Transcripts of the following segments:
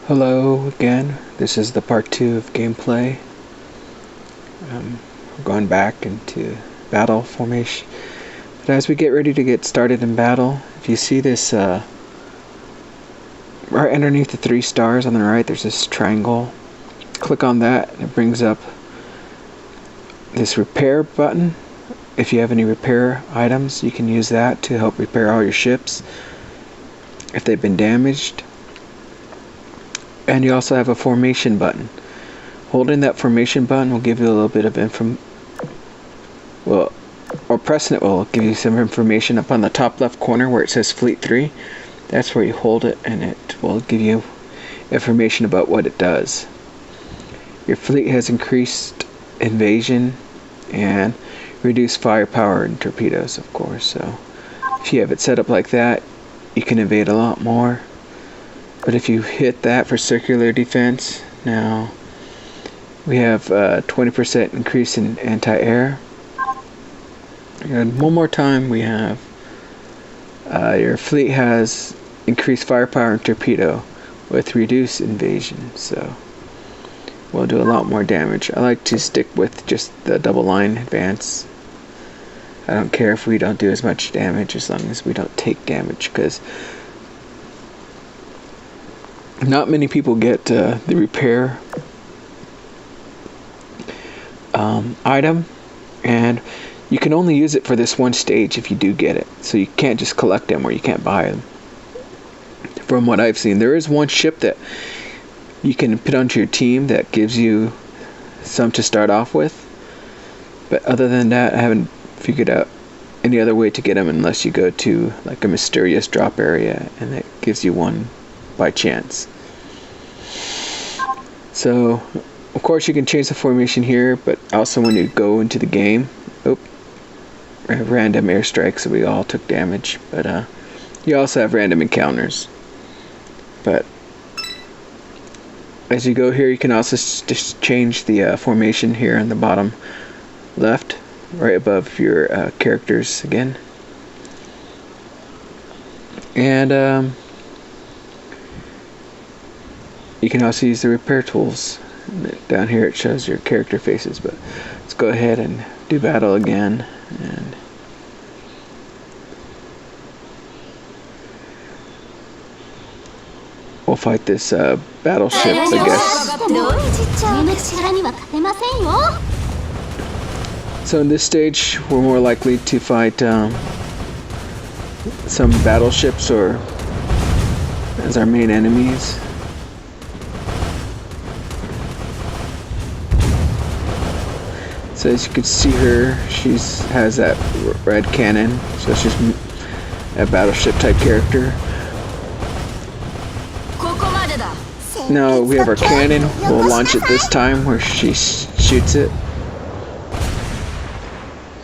Hello again, this is the part 2 of gameplay. We're going back into battle formation. But as we get ready to get started in battle, if you see this right underneath the 3 stars on the right, there's this triangle. Click on that and it brings up this repair button. If you have any repair items, you can use that to help repair all your ships if they've been damaged. And you also have a formation button. Holding that formation button will give you a little bit of or pressing it will give you some information up on the top left corner where it says Fleet 3. That's where you hold it and it will give you information about what it does. Your fleet has increased invasion and reduced firepower and torpedoes, of course. So if you have it set up like that, you can invade a lot more. But if you hit that for circular defense, now we have 20% increase in anti-air. And one more time we have your fleet has increased firepower and torpedo with reduced invasion. So we'll do a lot more damage. I like to stick with just the double line advance. I don't care if we don't do as much damage as long as we don't take damage, because not many people get the repair item, and you can only use it for this one stage if you do get it. So you can't just collect them or you can't buy them. From what I've seen, there is one ship that you can put onto your team that gives you some to start off with. But other than that, I haven't figured out any other way to get them unless you go to like a mysterious drop area and it gives you one by chance. So of course you can change the formation here, but also when you go into the game, random airstrikes, so we all took damage, but you also have random encounters. But as you go here, you can also just change the formation here on the bottom left, right above your characters again. And you can also use the repair tools. Down here it shows your character faces, but let's go ahead and do battle again. And we'll fight this battleship, I guess. So in this stage, we're more likely to fight some battleships or as our main enemies. So as you can see her, she has that red cannon, so it's just a battleship type character. Now we have our cannon, we'll launch it this time where she shoots it.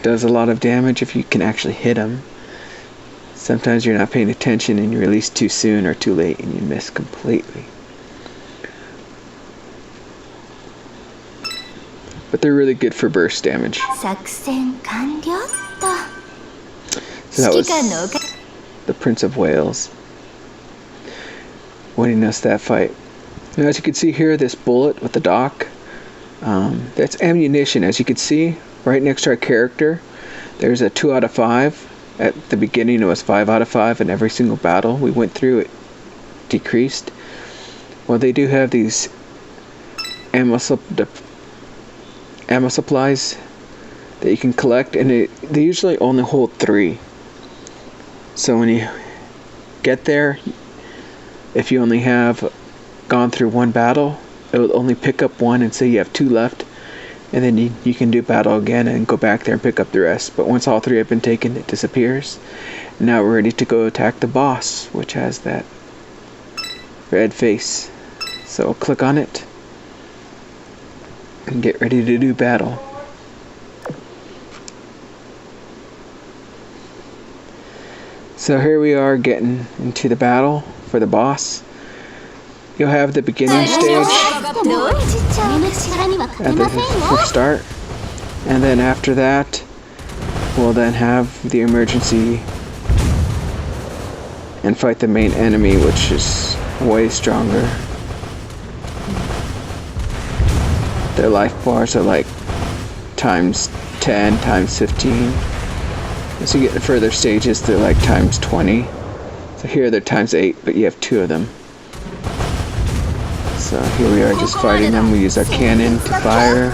Does a lot of damage if you can actually hit them. Sometimes you're not paying attention and you release too soon or too late and you miss completely. But they're really good for burst damage. So that was the Prince of Wales winning us that fight. Now as you can see here, this bullet with the dock, that's ammunition. As you can see, right next to our character, there's a 2 out of 5. At the beginning it was 5 out of 5, and every single battle we went through it decreased. Well, they do have these ammo supplies that you can collect, and they usually only hold 3. So when you get there, if you only have gone through one battle, it will only pick up 1 and say you have 2 left, and then you can do battle again and go back there and pick up the rest. But once all 3 have been taken, it disappears. And now we're ready to go attack the boss, which has that red face. So I'll click on it and get ready to do battle. So here we are getting into the battle for the boss. You'll have the beginning stage at the first start, and then after that we'll then have the emergency and fight the main enemy, which is way stronger. Their life bars are like times 10, times 15. As you get to further stages, they're like times 20. So here they're times 8, but you have 2 of them. So here we are just fighting them. We use our cannon to fire.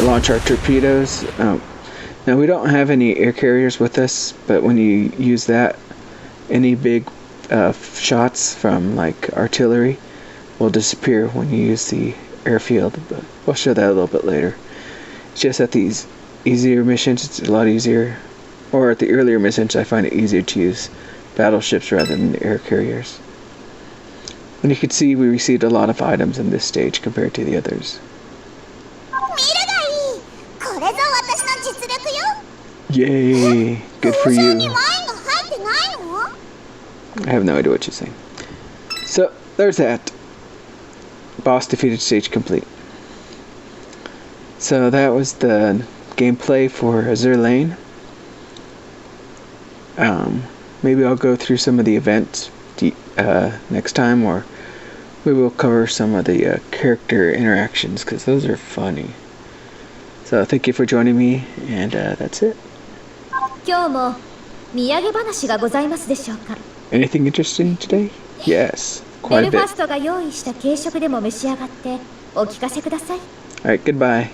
Launch our torpedoes. Now we don't have any air carriers with us, but when you use that, any big shots from like artillery will disappear when you use the airfield. But we'll show that a little bit later. It's just at these easier missions, it's a lot easier. Or at the earlier missions, I find it easier to use battleships rather than the air carriers. And you can see we received a lot of items in this stage compared to the others. Yay! Good for you. I have no idea what you're saying. So, there's that. Boss defeated, stage complete. So that was the gameplay for AzurLane. Maybe I'll go through some of the events next time, or we will cover some of the character interactions, because those are funny. So thank you for joining me, and that's it. Anything interesting today? Yes, quite a bit. Alright, goodbye.